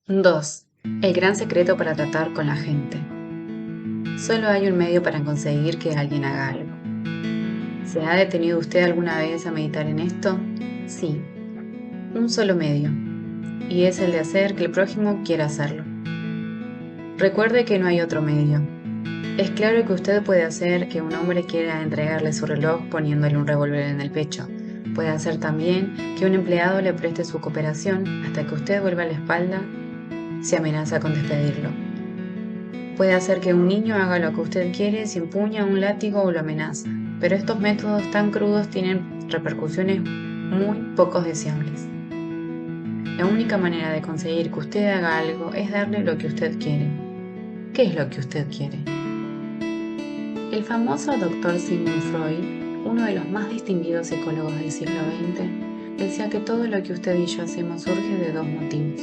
2. El gran secreto para tratar con la gente. Solo hay un medio para conseguir que alguien haga algo. ¿Se ha detenido usted alguna vez a meditar en esto? Sí, un solo medio, y es el de hacer que el prójimo quiera hacerlo. Recuerde que no hay otro medio. Es claro que usted puede hacer que un hombre quiera entregarle su reloj poniéndole un revólver en el pecho. Puede hacer también que un empleado le preste su cooperación hasta que usted vuelva la espalda si amenaza con despedirlo. Puede hacer que un niño haga lo que usted quiere si empuña un látigo o lo amenaza, pero estos métodos tan crudos tienen repercusiones muy poco deseables. La única manera de conseguir que usted haga algo es darle lo que usted quiere. ¿Qué es lo que usted quiere? El famoso Dr. Sigmund Freud, uno de los más distinguidos psicólogos del siglo XX, decía que todo lo que usted y yo hacemos surge de dos motivos: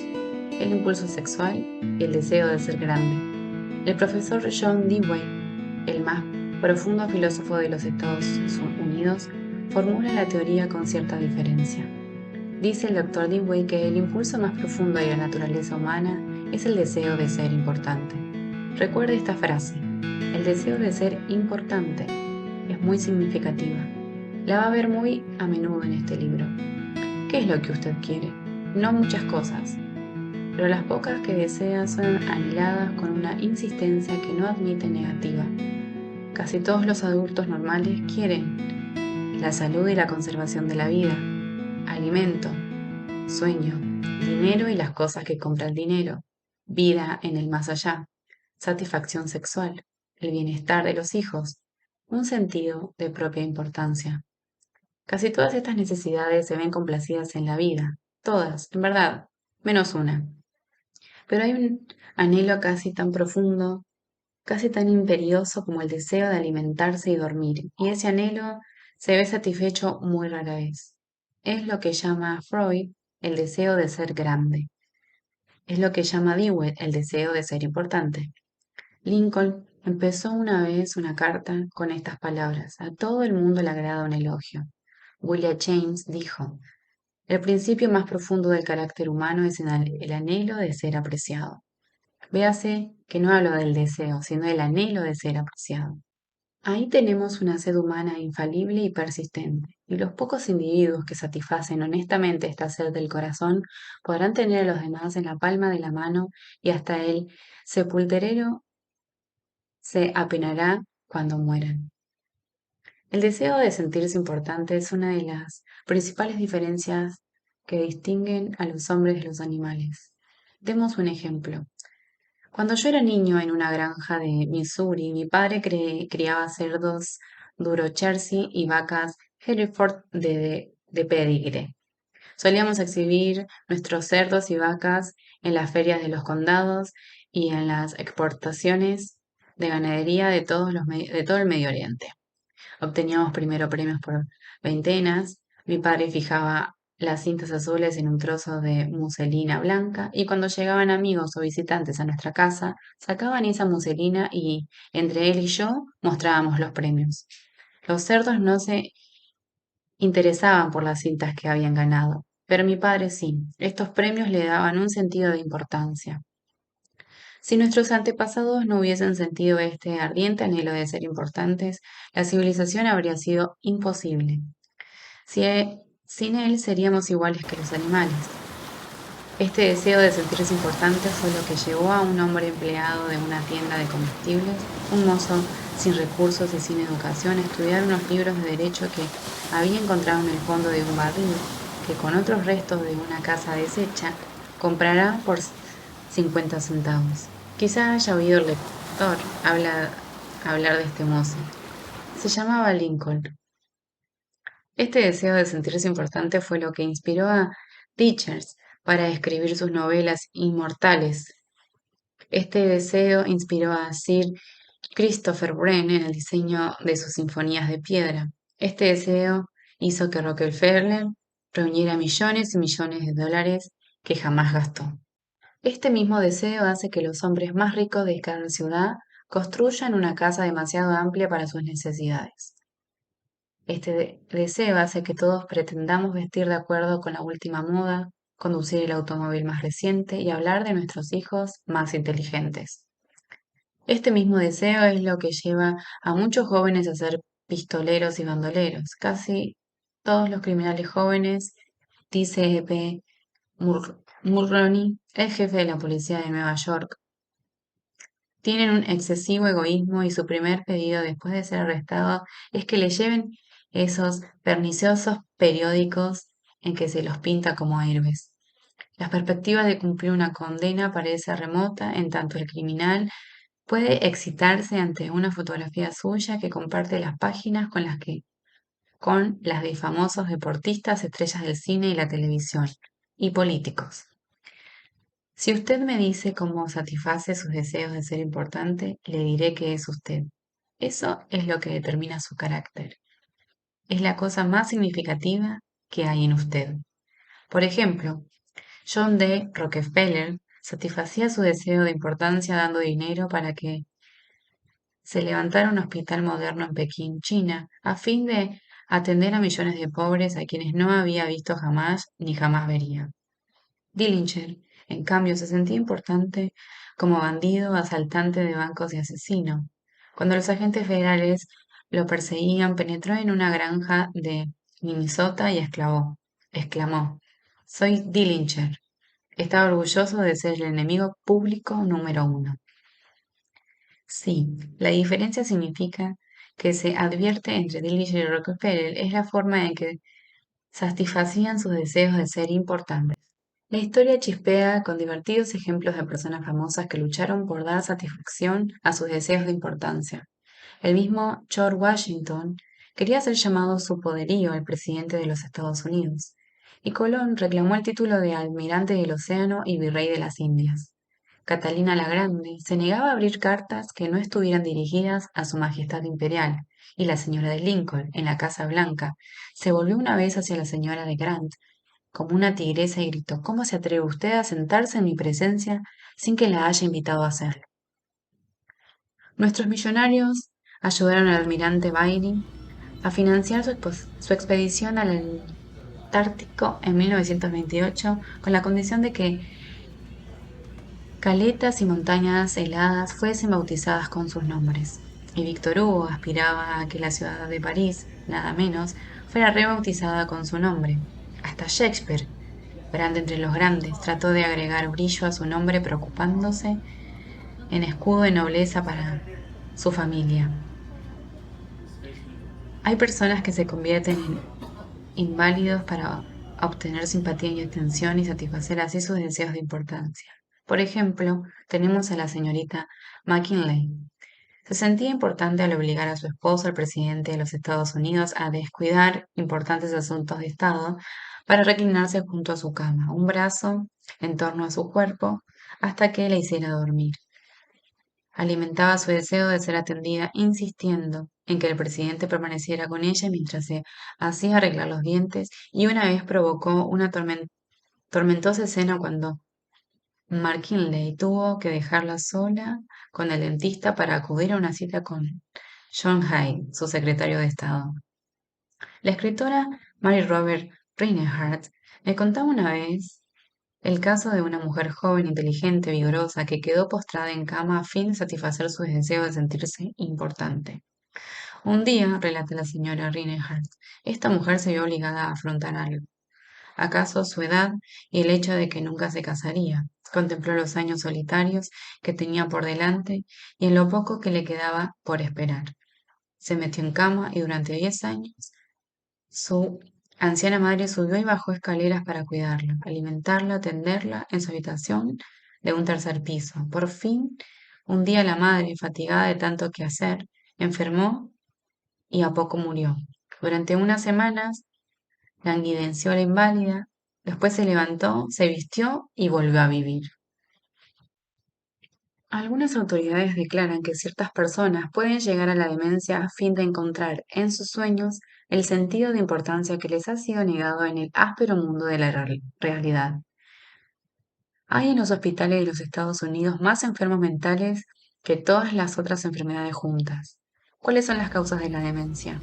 el impulso sexual y el deseo de ser grande. El profesor John Dewey, el más profundo filósofo de los Estados Unidos, formula la teoría con cierta diferencia. Dice el Dr. Dewey que el impulso más profundo de la naturaleza humana es el deseo de ser importante. Recuerde esta frase: el deseo de ser importante es muy significativa. La va a ver muy a menudo en este libro. ¿Qué es lo que usted quiere? No muchas cosas, pero las pocas que desea son anheladas con una insistencia que no admite negativa. Casi todos los adultos normales quieren la salud y la conservación de la vida, alimento, sueño, dinero y las cosas que compra el dinero, vida en el más allá, satisfacción sexual, el bienestar de los hijos, un sentido de propia importancia. Casi todas estas necesidades se ven complacidas en la vida, todas, en verdad, menos una. Pero hay un anhelo casi tan profundo, casi tan imperioso como el deseo de alimentarse y dormir, y ese anhelo se ve satisfecho muy rara vez. Es lo que llama Freud el deseo de ser grande. Es lo que llama Dewey el deseo de ser importante. Lincoln empezó una vez una carta con estas palabras: a todo el mundo le agrada un elogio. William James dijo: el principio más profundo del carácter humano es el anhelo de ser apreciado. Véase que no hablo del deseo, sino del anhelo de ser apreciado. Ahí tenemos una sed humana infalible y persistente, y los pocos individuos que satisfacen honestamente esta sed del corazón podrán tener a los demás en la palma de la mano, y hasta el sepulturero se apenará cuando mueran. El deseo de sentirse importante es una de las principales diferencias que distinguen a los hombres de los animales. Demos un ejemplo. Cuando yo era niño en una granja de Missouri, mi padre criaba cerdos Duro Jersey y vacas Hereford de pedigre. Solíamos exhibir nuestros cerdos y vacas en las ferias de los condados y en las exportaciones de ganadería de todo el Medio Oriente. Obteníamos primero premios por veintenas. Mi padre fijaba las cintas azules en un trozo de muselina blanca, y cuando llegaban amigos o visitantes a nuestra casa, sacaban esa muselina y entre él y yo mostrábamos los premios. Los cerdos no se interesaban por las cintas que habían ganado, pero mi padre sí. Estos premios le daban un sentido de importancia. Si nuestros antepasados no hubiesen sentido este ardiente anhelo de ser importantes, la civilización habría sido imposible. Sin él seríamos iguales que los animales. Este deseo de sentirse importante fue lo que llevó a un hombre empleado de una tienda de comestibles, un mozo sin recursos y sin educación, a estudiar unos libros de derecho que había encontrado en el fondo de un barril, que con otros restos de una casa deshecha comprará por 50 centavos. Quizá haya oído el lector hablar de este mozo. Se llamaba Lincoln. Este deseo de sentirse importante fue lo que inspiró a Dickens para escribir sus novelas inmortales. Este deseo inspiró a Sir Christopher Wren en el diseño de sus sinfonías de piedra. Este deseo hizo que Rockefeller reuniera millones y millones de dólares que jamás gastó. Este mismo deseo hace que los hombres más ricos de cada ciudad construyan una casa demasiado amplia para sus necesidades. Este deseo hace que todos pretendamos vestir de acuerdo con la última moda, conducir el automóvil más reciente y hablar de nuestros hijos más inteligentes. Este mismo deseo es lo que lleva a muchos jóvenes a ser pistoleros y bandoleros. Casi todos los criminales jóvenes, dice E.P. Mulroney, el jefe de la policía de Nueva York, tienen un excesivo egoísmo y su primer pedido después de ser arrestado es que le lleven esos perniciosos periódicos en que se los pinta como héroes. La perspectiva de cumplir una condena parece remota, en tanto el criminal puede excitarse ante una fotografía suya que comparte las páginas con las de famosos deportistas, estrellas del cine y la televisión, y políticos. Si usted me dice cómo satisface sus deseos de ser importante, le diré que es usted. Eso es lo que determina su carácter. Es la cosa más significativa que hay en usted. Por ejemplo, John D. Rockefeller satisfacía su deseo de importancia dando dinero para que se levantara un hospital moderno en Pekín, China, a fin de atender a millones de pobres a quienes no había visto jamás ni jamás vería. Dillinger, en cambio, se sentía importante como bandido, asaltante de bancos y asesino. Cuando los agentes federales lo perseguían, penetró en una granja de Minnesota y exclamó, «Soy Dillinger». Estaba orgulloso de ser el enemigo público número uno. Sí, la diferencia significa que se advierte entre Dillinger y Rockefeller es la forma en que satisfacían sus deseos de ser importantes. La historia chispea con divertidos ejemplos de personas famosas que lucharon por dar satisfacción a sus deseos de importancia. El mismo George Washington quería ser llamado su poderío el presidente de los Estados Unidos, y Colón reclamó el título de almirante del océano y virrey de las Indias. Catalina la Grande se negaba a abrir cartas que no estuvieran dirigidas a su majestad imperial, y la señora de Lincoln, en la Casa Blanca, se volvió una vez hacia la señora de Grant como una tigresa y gritó, «¿Cómo se atreve usted a sentarse en mi presencia sin que la haya invitado a hacerlo?» Nuestros millonarios ayudaron al almirante Baring a financiar su expedición al Antártico en 1928 con la condición de que caletas y montañas heladas fuesen bautizadas con sus nombres. Y Víctor Hugo aspiraba a que la ciudad de París, nada menos, fuera rebautizada con su nombre. Hasta Shakespeare, grande entre los grandes, trató de agregar brillo a su nombre preocupándose en escudo de nobleza para su familia. Hay personas que se convierten en inválidos para obtener simpatía y atención y satisfacer así sus deseos de importancia. Por ejemplo, tenemos a la señorita McKinley. Se sentía importante al obligar a su esposo, el presidente de los Estados Unidos, a descuidar importantes asuntos de Estado para reclinarse junto a su cama, un brazo en torno a su cuerpo, hasta que la hiciera dormir. Alimentaba su deseo de ser atendida, insistiendo en que el presidente permaneciera con ella mientras se hacía arreglar los dientes, y una vez provocó una tormentosa escena cuando McKinley tuvo que dejarla sola con el dentista para acudir a una cita con John Hyde, su secretario de Estado. La escritora Mary Robert Reinhardt me contaba una vez el caso de una mujer joven, inteligente, vigorosa, que quedó postrada en cama a fin de satisfacer sus deseos de sentirse importante. Un día, relata la señora Reinhardt, esta mujer se vio obligada a afrontar algo. ¿Acaso su edad y el hecho de que nunca se casaría? Contempló los años solitarios que tenía por delante y en lo poco que le quedaba por esperar. Se metió en cama y durante 10 años su anciana madre subió y bajó escaleras para cuidarla, alimentarla, atenderla en su habitación de un tercer piso. Por fin, un día la madre, fatigada de tanto que hacer, enfermó y a poco murió. Durante unas semanas languidenció la inválida, después se levantó, se vistió y volvió a vivir. Algunas autoridades declaran que ciertas personas pueden llegar a la demencia a fin de encontrar en sus sueños el sentido de importancia que les ha sido negado en el áspero mundo de la realidad. Hay en los hospitales de los Estados Unidos más enfermos mentales que todas las otras enfermedades juntas. ¿Cuáles son las causas de la demencia?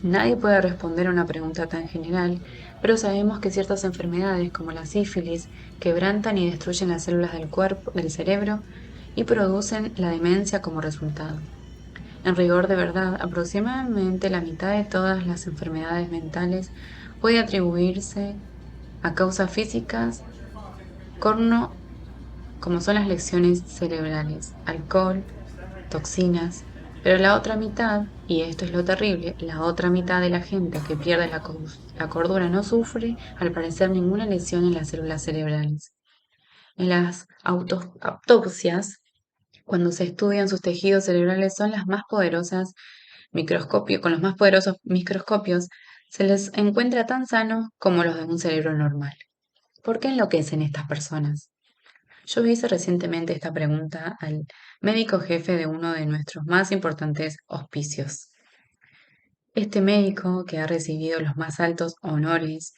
Nadie puede responder a una pregunta tan general, Pero sabemos que ciertas enfermedades, como la sífilis, quebrantan y destruyen las células del cuerpo, del cerebro, y producen la demencia como resultado. En rigor de verdad, aproximadamente la mitad de todas las enfermedades mentales puede atribuirse a causas físicas, corno, como son las lesiones cerebrales, alcohol, toxinas, pero la otra mitad, y esto es lo terrible, la otra mitad de la gente que pierde la cordura no sufre, al parecer, ninguna lesión en las células cerebrales. En las autopsias, cuando se estudian sus tejidos cerebrales, son las más poderosas con los más poderosos microscopios, se les encuentra tan sanos como los de un cerebro normal. ¿Por qué enloquecen estas personas? Yo hice recientemente esta pregunta al médico jefe de uno de nuestros más importantes hospicios. Este médico, que ha recibido los más altos honores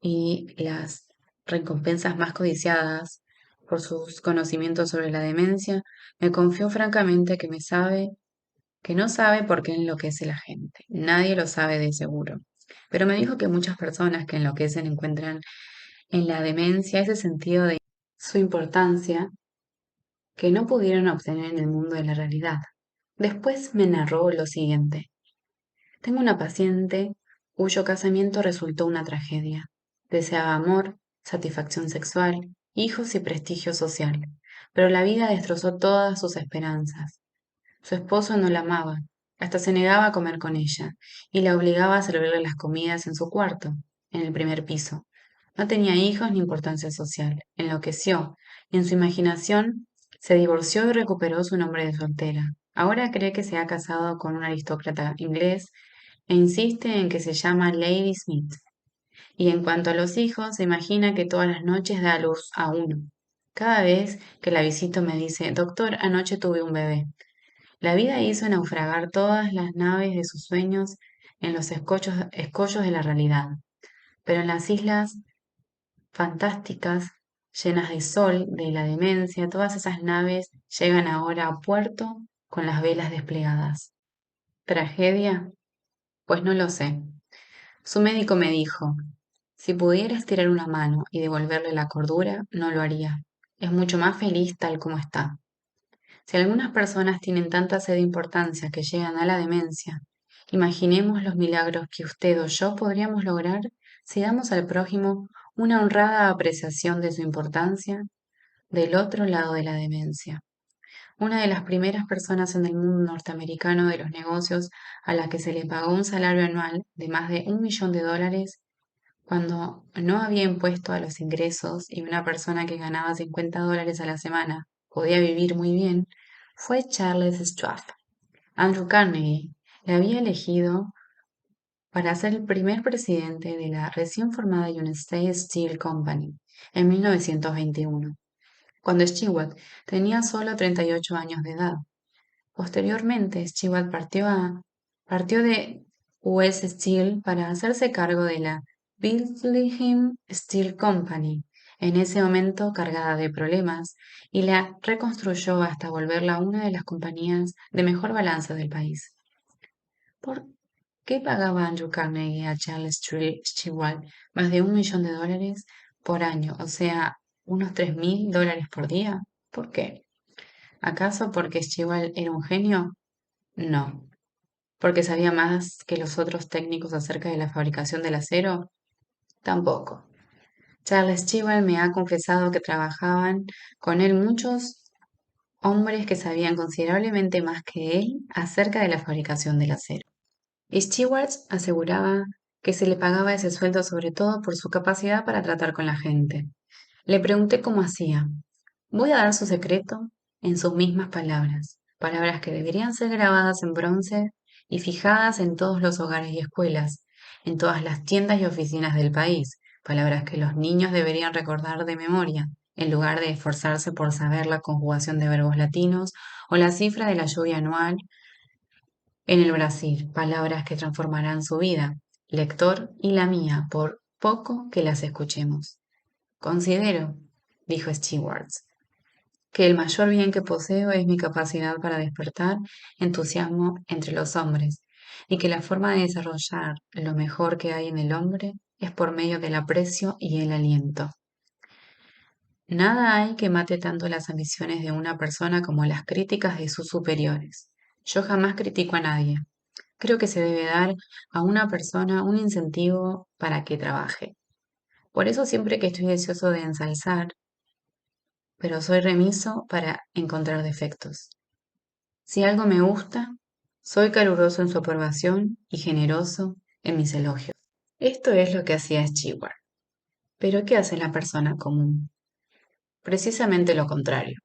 y las recompensas más codiciadas por sus conocimientos sobre la demencia, me confió francamente que no sabe por qué enloquece la gente. Nadie lo sabe de seguro. Pero me dijo que muchas personas que enloquecen encuentran en la demencia ese sentido de su importancia que no pudieron obtener en el mundo de la realidad. Después me narró lo siguiente. Tengo una paciente cuyo casamiento resultó una tragedia. Deseaba amor, satisfacción sexual, hijos y prestigio social, pero la vida destrozó todas sus esperanzas. Su esposo no la amaba, hasta se negaba a comer con ella, y la obligaba a servirle las comidas en su cuarto, en el primer piso. No tenía hijos ni importancia social, enloqueció, y en su imaginación se divorció y recuperó su nombre de soltera. Ahora cree que se ha casado con un aristócrata inglés e insiste en que se llama Lady Smith. Y en cuanto a los hijos, se imagina que todas las noches da a luz a uno. Cada vez que la visito me dice, doctor, anoche tuve un bebé. La vida hizo naufragar todas las naves de sus sueños en los escollos de la realidad, pero en las islas fantásticas, llenas de sol, de la demencia, todas esas naves llegan ahora a puerto con las velas desplegadas. ¿Tragedia? Pues no lo sé. Su médico me dijo, si pudiera estirar una mano y devolverle la cordura, no lo haría. Es mucho más feliz tal como está. Si algunas personas tienen tanta sed de importancia que llegan a la demencia, imaginemos los milagros que usted o yo podríamos lograr si damos al prójimo una honrada apreciación de su importancia del otro lado de la demencia. Una de las primeras personas en el mundo norteamericano de los negocios a la que se le pagó un salario anual de más de $1 millón, cuando no había impuesto a los ingresos y una persona que ganaba $50 a la semana podía vivir muy bien, fue Charles Schwab. Andrew Carnegie le había elegido para ser el primer presidente de la recién formada United States Steel Company en 1921, cuando Stewart tenía solo 38 años de edad. Posteriormente, Stewart partió de US Steel para hacerse cargo de la Bethlehem Steel Company, en ese momento cargada de problemas, y la reconstruyó hasta volverla una de las compañías de mejor balanza del país. ¿Por qué pagaba Andrew Carnegie a Charles Stewart más de $1 millón por año, o sea, unos $3.000 por día? ¿Por qué? ¿Acaso porque Stewart era un genio? No. ¿Porque sabía más que los otros técnicos acerca de la fabricación del acero? Tampoco. Charles Stewart me ha confesado que trabajaban con él muchos hombres que sabían considerablemente más que él acerca de la fabricación del acero. Stewart aseguraba que se le pagaba ese sueldo sobre todo por su capacidad para tratar con la gente. Le pregunté cómo hacía. Voy a dar su secreto en sus mismas palabras, palabras que deberían ser grabadas en bronce y fijadas en todos los hogares y escuelas, en todas las tiendas y oficinas del país, palabras que los niños deberían recordar de memoria, en lugar de esforzarse por saber la conjugación de verbos latinos o la cifra de la lluvia anual en el Brasil, palabras que transformarán su vida, lector, y la mía, por poco que las escuchemos. Considero, dijo Stewart, que el mayor bien que poseo es mi capacidad para despertar entusiasmo entre los hombres, y que la forma de desarrollar lo mejor que hay en el hombre es por medio del aprecio y el aliento. Nada hay que mate tanto las ambiciones de una persona como las críticas de sus superiores. Yo jamás critico a nadie. Creo que se debe dar a una persona un incentivo para que trabaje. Por eso siempre que estoy deseoso de ensalzar, pero soy remiso para encontrar defectos. Si algo me gusta, soy caluroso en su aprobación y generoso en mis elogios. Esto es lo que hacía Stewart. Pero ¿qué hace la persona común? Precisamente lo contrario.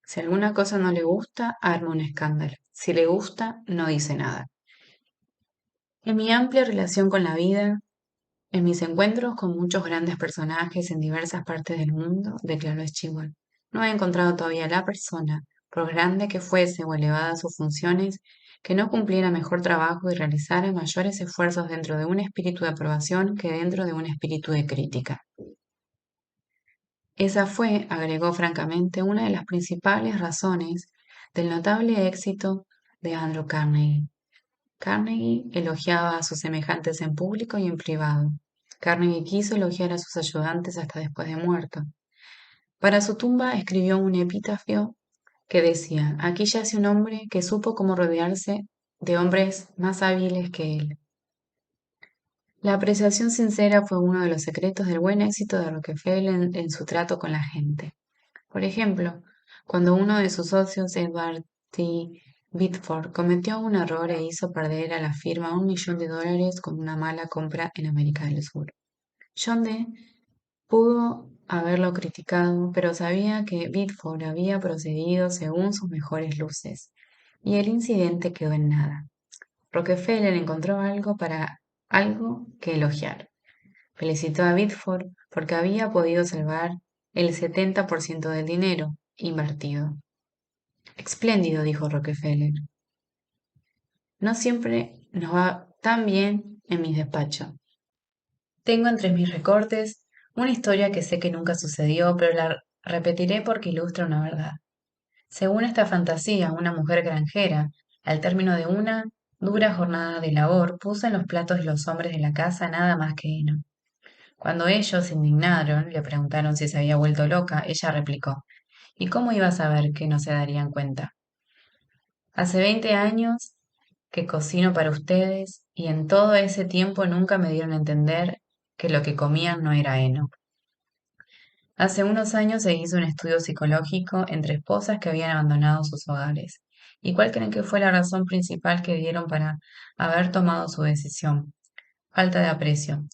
Si alguna cosa no le gusta, arma un escándalo. Si le gusta, no dice nada. En mi amplia relación con la vida, en mis encuentros con muchos grandes personajes en diversas partes del mundo, declaró Stewart, no he encontrado todavía la persona, por grande que fuese o elevada sus funciones, que no cumpliera mejor trabajo y realizara mayores esfuerzos dentro de un espíritu de aprobación que dentro de un espíritu de crítica. Esa fue, agregó francamente, una de las principales razones del notable éxito de Andrew Carnegie. Carnegie elogiaba a sus semejantes en público y en privado. Carnegie quiso elogiar a sus ayudantes hasta después de muerto. Para su tumba escribió un epitafio que decía, aquí yace un hombre que supo cómo rodearse de hombres más hábiles que él. La apreciación sincera fue uno de los secretos del buen éxito de Rockefeller en su trato con la gente. Por ejemplo, cuando uno de sus socios, Edward T. Biddeford, cometió un error e hizo perder a la firma $1 millón con una mala compra en América del Sur. John D. pudo haberlo criticado, pero sabía que Biddeford había procedido según sus mejores luces, y el incidente quedó en nada. Rockefeller encontró algo que elogiar. Felicitó a Biddeford porque había podido salvar el 70% del dinero invertido. Espléndido, dijo Rockefeller. No siempre nos va tan bien en mis despachos. Tengo entre mis recortes una historia que sé que nunca sucedió, pero la repetiré porque ilustra una verdad. Según esta fantasía, una mujer granjera, al término de una dura jornada de labor, puso en los platos de los hombres de la casa nada más que heno. Cuando ellos se indignaron, le preguntaron si se había vuelto loca, ella replicó, ¿y cómo iba a saber que no se darían cuenta? Hace 20 años que cocino para ustedes y en todo ese tiempo nunca me dieron a entender que lo que comían no era heno. Hace unos años se hizo un estudio psicológico entre esposas que habían abandonado sus hogares. ¿Y cuál creen que fue la razón principal que dieron para haber tomado su decisión? Falta de aprecio.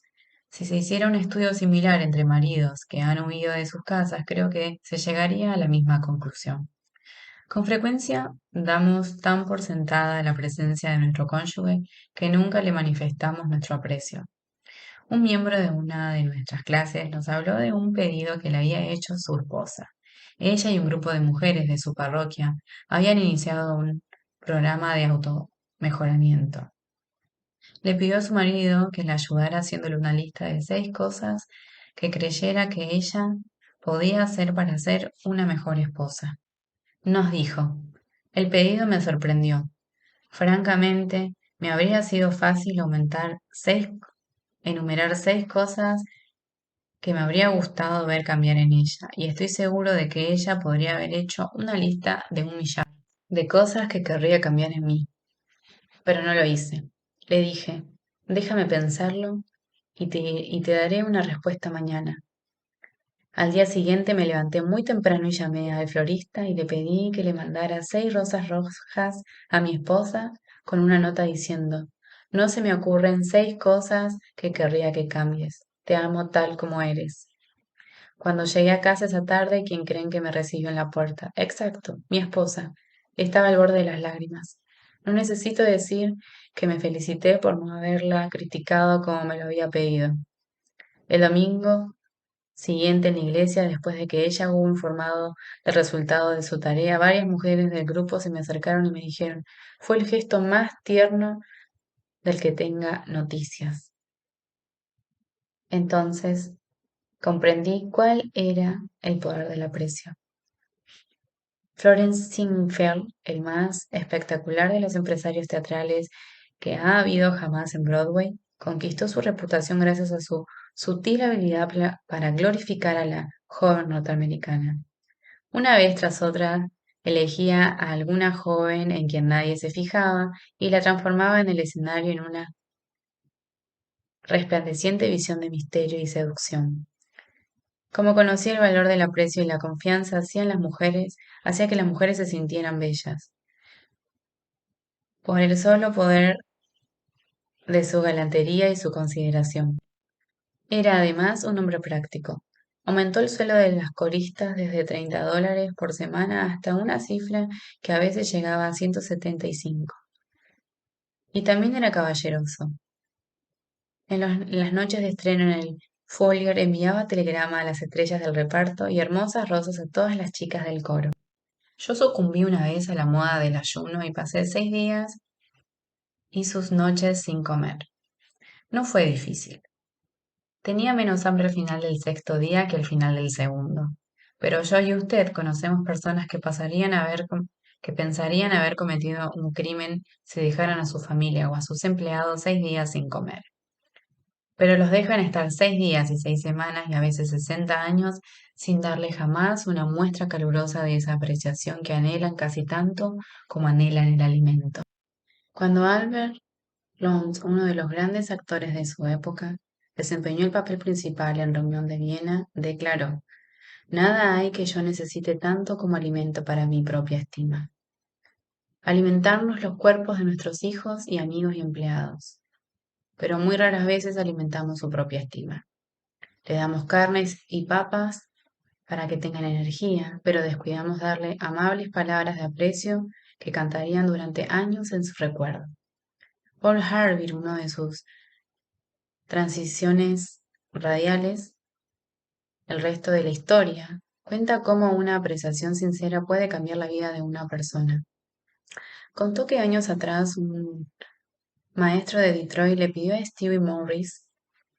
Si se hiciera un estudio similar entre maridos que han huido de sus casas, creo que se llegaría a la misma conclusión. Con frecuencia damos tan por sentada la presencia de nuestro cónyuge que nunca le manifestamos nuestro aprecio. Un miembro de una de nuestras clases nos habló de un pedido que le había hecho su esposa. Ella y un grupo de mujeres de su parroquia habían iniciado un programa de automejoramiento. Le pidió a su marido que le ayudara haciéndole una lista de 6 cosas que creyera que ella podía hacer para ser una mejor esposa. Nos dijo, el pedido me sorprendió. Francamente, me habría sido fácil enumerar 6 cosas que me habría gustado ver cambiar en ella, y estoy seguro de que ella podría haber hecho una lista de 1 millón de cosas que querría cambiar en mí, pero no lo hice. Le dije, déjame pensarlo y te daré una respuesta mañana. Al día siguiente me levanté muy temprano y llamé al florista y le pedí que le mandara 6 rosas rojas a mi esposa con una nota diciendo, no se me ocurren 6 cosas que querría que cambies. Te amo tal como eres. Cuando llegué a casa esa tarde, ¿quién creen que me recibió en la puerta? Exacto, mi esposa. Estaba al borde de las lágrimas. No necesito decir que me felicité por no haberla criticado como me lo había pedido. El domingo siguiente en la iglesia, después de que ella hubo informado del resultado de su tarea, varias mujeres del grupo se me acercaron y me dijeron, fue el gesto más tierno del que tenga noticias. Entonces comprendí cuál era el poder del aprecio. Florence Sinfeld, el más espectacular de los empresarios teatrales que ha habido jamás en Broadway, Conquistó su reputación gracias a su sutil habilidad para glorificar a la joven norteamericana. Una vez tras otra, elegía a alguna joven en quien nadie se fijaba y la transformaba en el escenario en una resplandeciente visión de misterio y seducción. Como conocía el valor del aprecio y la confianza hacía que las mujeres se sintieran bellas, por el solo poder de su galantería y su consideración. Era además un hombre práctico. Aumentó el sueldo de las coristas desde $30 por semana hasta una cifra que a veces llegaba a 175. Y también era caballeroso. En las noches de estreno en el Follier enviaba telegrama a las estrellas del reparto y hermosas rosas a todas las chicas del coro. Yo sucumbí una vez a la moda del ayuno y pasé 6 días y sus noches sin comer. No fue difícil. Tenía menos hambre al final del sexto día que al final del segundo. Pero yo y usted conocemos personas que pensarían haber cometido un crimen si dejaran a su familia o a sus empleados 6 días sin comer. Pero los dejan estar 6 días y 6 semanas y a veces 60 años sin darle jamás una muestra calurosa de esa apreciación que anhelan casi tanto como anhelan el alimento. Cuando Albert Lons, uno de los grandes actores de su época, desempeñó el papel principal en Reunión de Viena, declaró: "Nada hay que yo necesite tanto como alimento para mi propia estima. Alimentarnos los cuerpos de nuestros hijos y amigos y empleados. Pero muy raras veces alimentamos su propia estima. Le damos carnes y papas para que tengan energía, pero descuidamos darle amables palabras de aprecio que cantarían durante años en su recuerdo". Paul Harvey, uno de sus transiciones radiales, el resto de la historia, cuenta cómo una apreciación sincera puede cambiar la vida de una persona. Contó que años atrás un maestro de Detroit le pidió a Stevie Morris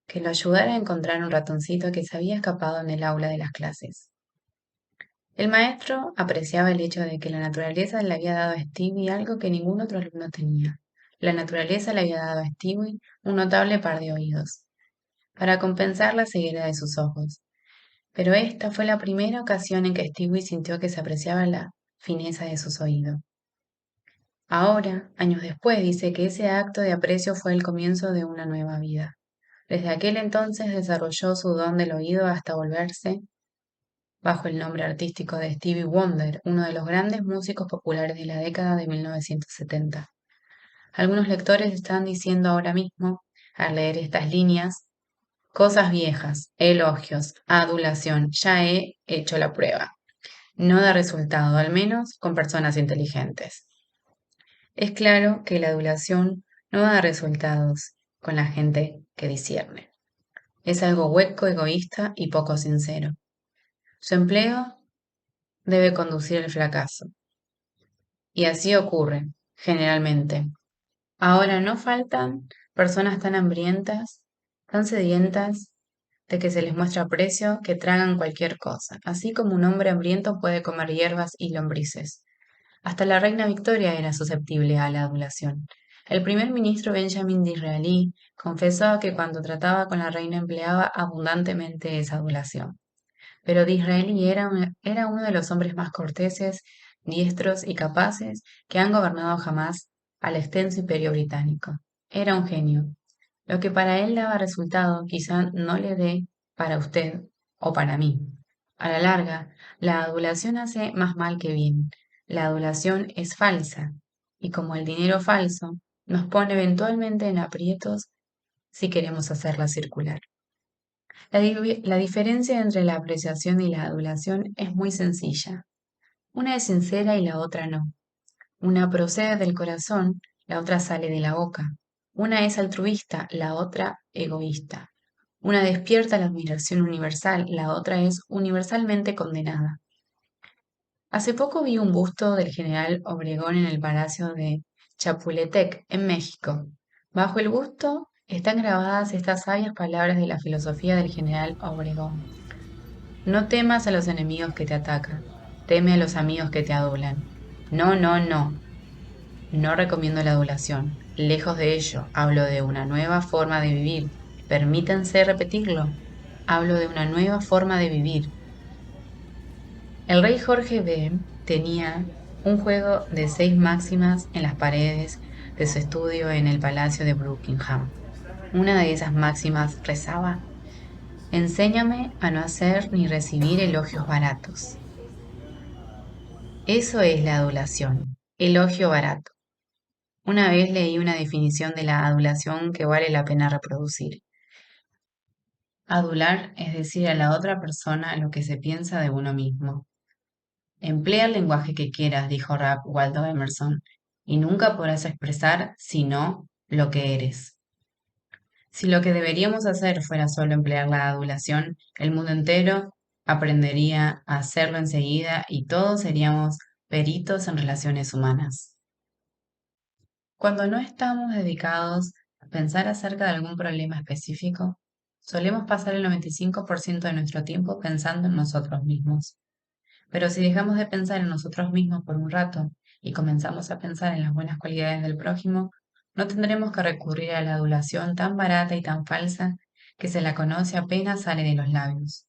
que lo ayudara a encontrar un ratoncito que se había escapado en el aula de las clases. El maestro apreciaba el hecho de que la naturaleza le había dado a Stevie algo que ningún otro alumno tenía. La naturaleza le había dado a Stevie un notable par de oídos, para compensar la ceguera de sus ojos. Pero esta fue la primera ocasión en que Stewie sintió que se apreciaba la fineza de sus oídos. Ahora, años después, dice que ese acto de aprecio fue el comienzo de una nueva vida. Desde aquel entonces desarrolló su don del oído hasta volverse, bajo el nombre artístico de Stevie Wonder, uno de los grandes músicos populares de la década de 1970. Algunos lectores están diciendo ahora mismo, al leer estas líneas: "Cosas viejas, elogios, adulación, ya he hecho la prueba. No da resultado, al menos con personas inteligentes". Es claro que la adulación no da resultados con la gente que discierne. Es algo hueco, egoísta y poco sincero. Su empleo debe conducir al fracaso. Y así ocurre, generalmente. Ahora no faltan personas tan hambrientas, tan sedientas de que se les muestra aprecio, que tragan cualquier cosa, así como un hombre hambriento puede comer hierbas y lombrices. Hasta la reina Victoria era susceptible a la adulación. El primer ministro Benjamin Disraeli confesó que cuando trataba con la reina empleaba abundantemente esa adulación. Pero Disraeli era uno de los hombres más corteses, diestros y capaces que han gobernado jamás al extenso imperio británico. Era un genio. Lo que para él daba resultado quizá no le dé para usted o para mí. A la larga, la adulación hace más mal que bien. La adulación es falsa, y como el dinero falso, nos pone eventualmente en aprietos si queremos hacerla circular. La diferencia entre la apreciación y la adulación es muy sencilla. Una es sincera y la otra no. Una procede del corazón, la otra sale de la boca. Una es altruista, la otra egoísta. Una despierta la admiración universal, la otra es universalmente condenada. Hace poco vi un busto del general Obregón en el Palacio de Chapultepec, en México. Bajo el busto están grabadas estas sabias palabras de la filosofía del general Obregón. No temas a los enemigos que te atacan, teme a los amigos que te adulan. No, no, no. No recomiendo la adulación. Lejos de ello, hablo de una nueva forma de vivir. Permítanse repetirlo. Hablo de una nueva forma de vivir. El rey Jorge B. tenía un juego de 6 máximas en las paredes de su estudio en el Palacio de Buckingham. Una de esas máximas rezaba: enséñame a no hacer ni recibir elogios baratos. Eso es la adulación, elogio barato. Una vez leí una definición de la adulación que vale la pena reproducir. Adular es decir a la otra persona lo que se piensa de uno mismo. Emplea el lenguaje que quieras, dijo Ralph Waldo Emerson, y nunca podrás expresar sino lo que eres. Si lo que deberíamos hacer fuera solo emplear la adulación, el mundo entero aprendería a hacerlo enseguida y todos seríamos peritos en relaciones humanas. Cuando no estamos dedicados a pensar acerca de algún problema específico, solemos pasar el 95% de nuestro tiempo pensando en nosotros mismos. Pero si dejamos de pensar en nosotros mismos por un rato y comenzamos a pensar en las buenas cualidades del prójimo, no tendremos que recurrir a la adulación tan barata y tan falsa que se la conoce apenas sale de los labios.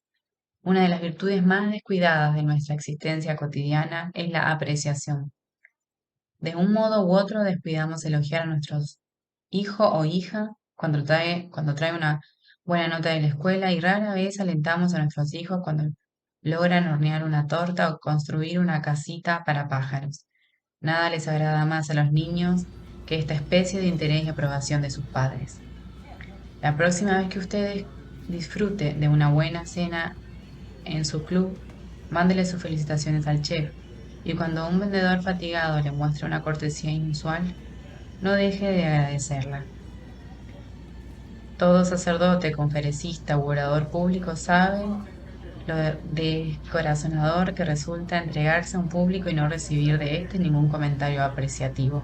Una de las virtudes más descuidadas de nuestra existencia cotidiana es la apreciación. De un modo u otro descuidamos elogiar a nuestros hijo o hija cuando trae una buena nota de la escuela y rara vez alentamos a nuestros hijos cuando logran hornear una torta o construir una casita para pájaros. Nada les agrada más a los niños que esta especie de interés y aprobación de sus padres. La próxima vez que ustedes disfrute de una buena cena en su club, mándele sus felicitaciones al chef, y cuando un vendedor fatigado le muestre una cortesía inusual, no deje de agradecerla. Todo sacerdote, conferencista u orador público sabe lo descorazonador que resulta entregarse a un público y no recibir de éste ningún comentario apreciativo.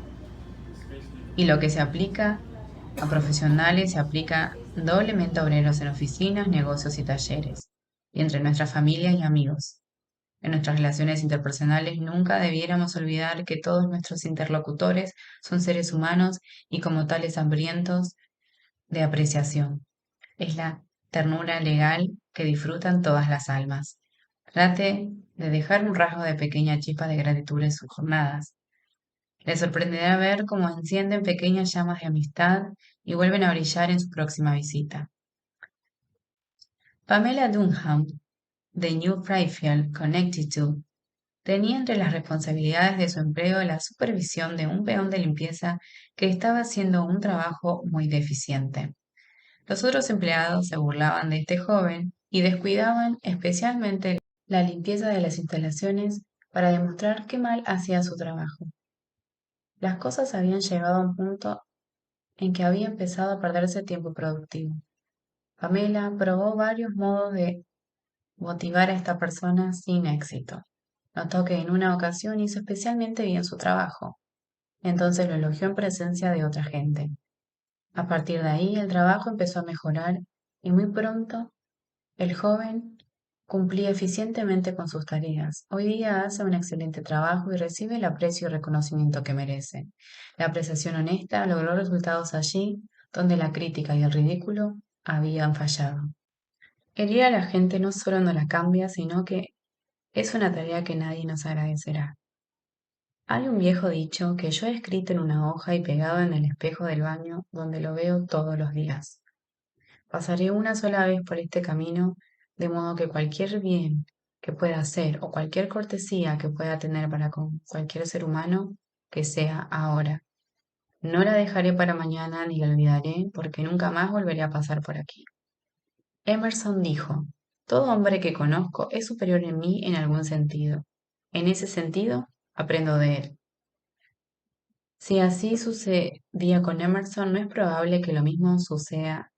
Y lo que se aplica a profesionales se aplica doblemente a obreros en oficinas, negocios y talleres, y entre nuestras familias y amigos. En nuestras relaciones interpersonales nunca debiéramos olvidar que todos nuestros interlocutores son seres humanos y como tales hambrientos de apreciación. Es la ternura legal que disfrutan todas las almas. Trate de dejar un rasgo de pequeña chispa de gratitud en sus jornadas. Le sorprenderá ver cómo encienden pequeñas llamas de amistad y vuelven a brillar en su próxima visita. Pamela Dunham, de New Braefield, Connecticut, tenía entre las responsabilidades de su empleo la supervisión de un peón de limpieza que estaba haciendo un trabajo muy deficiente. Los otros empleados se burlaban de este joven y descuidaban especialmente la limpieza de las instalaciones para demostrar qué mal hacía su trabajo. Las cosas habían llegado a un punto en que había empezado a perderse tiempo productivo. Pamela probó varios modos de motivar a esta persona sin éxito. Notó que en una ocasión hizo especialmente bien su trabajo. Entonces lo elogió en presencia de otra gente. A partir de ahí el trabajo empezó a mejorar y muy pronto el joven cumplía eficientemente con sus tareas. Hoy día hace un excelente trabajo y recibe el aprecio y reconocimiento que merece. La apreciación honesta logró resultados allí donde la crítica y el ridículo habían fallado. Herir a la gente no solo no la cambia, sino que es una tarea que nadie nos agradecerá. Hay un viejo dicho que yo he escrito en una hoja y pegado en el espejo del baño donde lo veo todos los días. Pasaré una sola vez por este camino, de modo que cualquier bien que pueda hacer o cualquier cortesía que pueda tener para con cualquier ser humano, que sea ahora. No la dejaré para mañana ni la olvidaré porque nunca más volveré a pasar por aquí. Emerson dijo: todo hombre que conozco es superior en mí en algún sentido. En ese sentido, aprendo de él. Si así sucedía con Emerson, no es probable que lo mismo suceda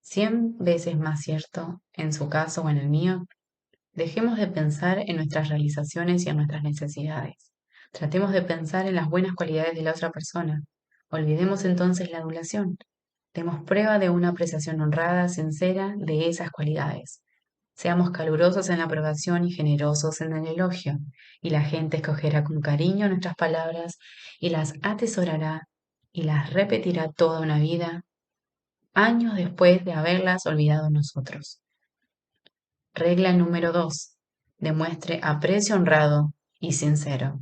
100 veces más cierto en su caso o en el mío. Dejemos de pensar en nuestras realizaciones y en nuestras necesidades. Tratemos de pensar en las buenas cualidades de la otra persona. Olvidemos entonces la adulación. Demos prueba de una apreciación honrada, sincera de esas cualidades. Seamos calurosos en la aprobación y generosos en el elogio, y la gente escogerá con cariño nuestras palabras y las atesorará y las repetirá toda una vida, años después de haberlas olvidado nosotros. Regla número 2. Demuestre aprecio honrado y sincero.